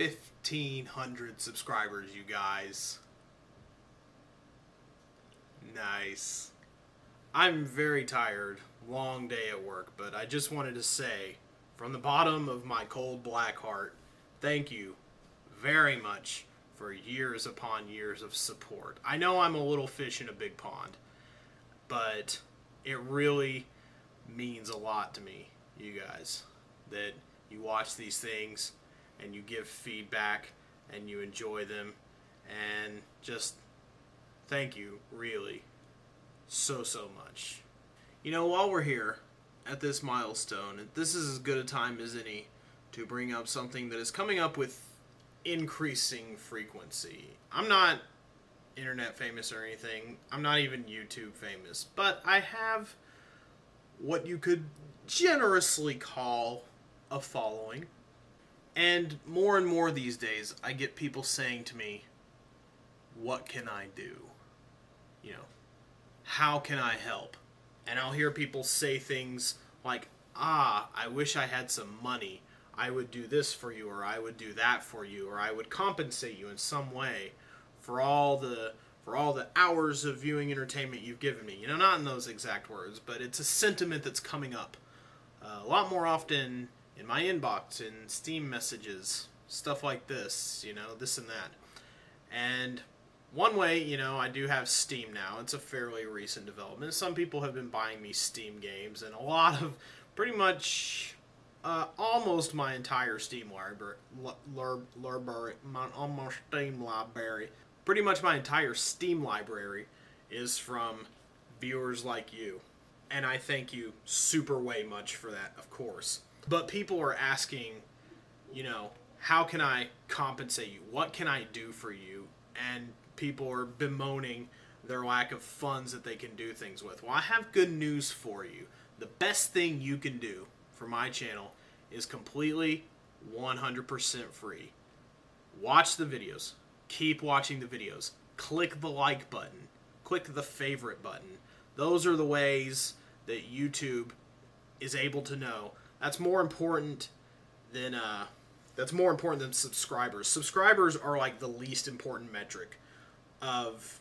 1,500 subscribers, you guys. Nice. I'm very tired. Long day at work, but I just wanted to say, from the bottom of my cold black heart, thank you very much for years upon years of support. I know I'm a little fish in a big pond, but it really means a lot to me, you guys, that you watch these things and you give feedback and you enjoy them, and just thank you, really, so much. You know, while we're here at this milestone, this is as good a time as any to bring up something that is coming up with increasing frequency. I'm not internet famous or anything. I'm not even YouTube famous, but I have what you could generously call a following. And more these days, I get people saying to me, what can I do? You know, how can I help? And I'll hear people say things like, I wish I had some money. I would do this for you, or I would do that for you, or I would compensate you in some way for all the hours of viewing entertainment you've given me. You know, not in those exact words, but it's a sentiment that's coming up a lot more often in my inbox, in Steam messages, stuff like this, you know, this and that. And one way, you know, I do have Steam now. It's a fairly recent development. Some people have been buying me Steam games, and a lot of, pretty much, almost my entire Steam library, almost Steam library, pretty much my entire Steam library is from viewers like you. And I thank you super way much for that, of course. But people are asking, you know, how can I compensate you? What can I do for you? And people are bemoaning their lack of funds that they can do things with. Well, I have good news for you. The best thing you can do for my channel is completely 100% free. Watch the videos. Keep watching the videos. Click the like button. Click the favorite button. Those are the ways that YouTube is able to know. That's more important than subscribers. Subscribers are like the least important metric of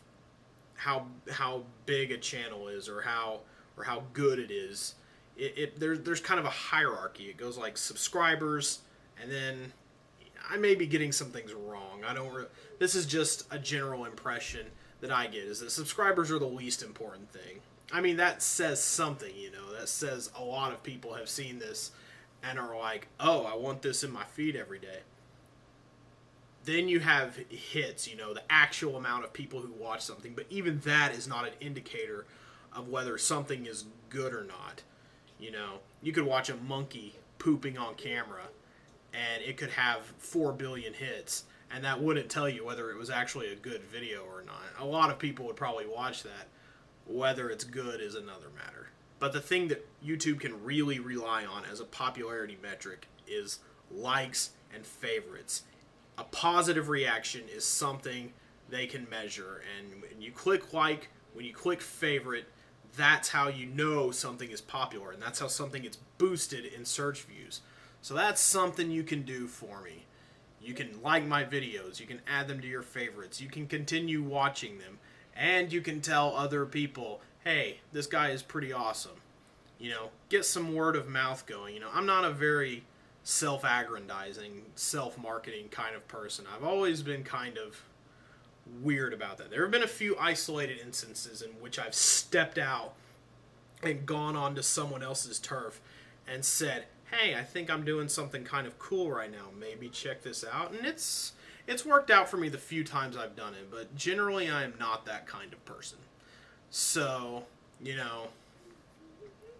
how big a channel is, or how good it is. There's kind of a hierarchy. It goes like subscribers, and then I may be getting some things wrong. This is just a general impression that I get, is that subscribers are the least important thing. I mean, that says something, you know. That says a lot of people have seen this and are like, oh, I want this in my feed every day. Then you have hits, you know, the actual amount of people who watch something. But even that is not an indicator of whether something is good or not. You know, you could watch a monkey pooping on camera, and it could have 4 billion hits, and that wouldn't tell you whether it was actually a good video or not. A lot of people would probably watch that. Whether it's good is another matter. But the thing that YouTube can really rely on as a popularity metric is likes and favorites. A positive reaction is something they can measure. And when you click like, when you click favorite, that's how you know something is popular. And that's how something gets boosted in search views. So that's something you can do for me. You can like my videos. You can add them to your favorites. You can continue watching them. And you can tell other people, hey, this guy is pretty awesome. You know, get some word of mouth going. You know, I'm not a very self-aggrandizing, self-marketing kind of person. I've always been kind of weird about that. There have been a few isolated instances in which I've stepped out and gone onto someone else's turf and said, hey, I think I'm doing something kind of cool right now. Maybe check this out. And it's worked out for me the few times I've done it, but generally I am not that kind of person. So, you know,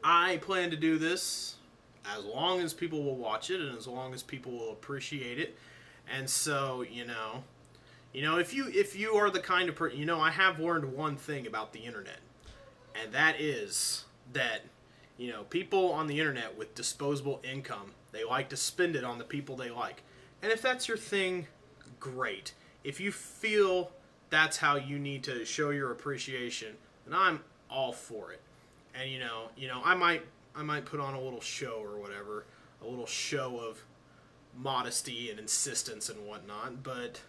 I plan to do this as long as people will watch it and as long as people will appreciate it. And so, you know, if you are the kind of person, you know, I have learned one thing about the internet, and that is that, you know, people on the internet with disposable income, they like to spend it on the people they like. And if that's your thing, great. If you feel that's how you need to show your appreciation, then I'm all for it. And you know, I might put on a little show or whatever, a little show modesty and insistence and whatnot, but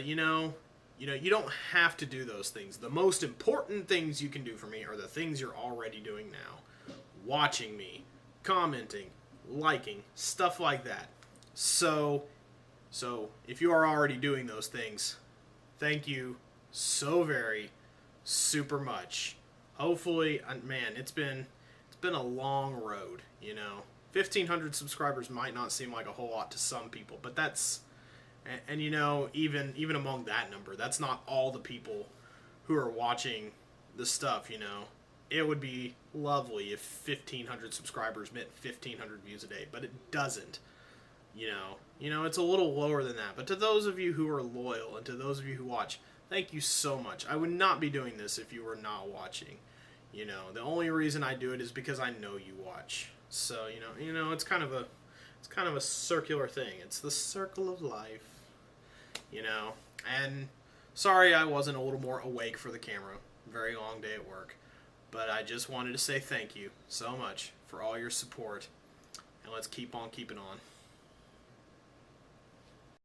you don't have to do those things. The most important things you can do for me are the things you're already doing now. Watching me, commenting, liking, stuff like that. So if you are already doing those things, thank you so very super much. Hopefully, man, it's been a long road, 1,500 subscribers might not seem like a whole lot to some people, but that's and even among that number, that's not all the people who are watching the stuff. It would be lovely if 1,500 subscribers meant 1,500 views a day, but it doesn't. It's a little lower than that. But to those of you who are loyal and to those of you who watch, thank you so much. I would not be doing this if you were not watching. The only reason I do it is because I know you watch. So it's kind of a circular thing. It's the circle of life. And sorry I wasn't a little more awake for the camera. Very long day at work. But I just wanted to say thank you so much for all your support. And let's keep on keeping on.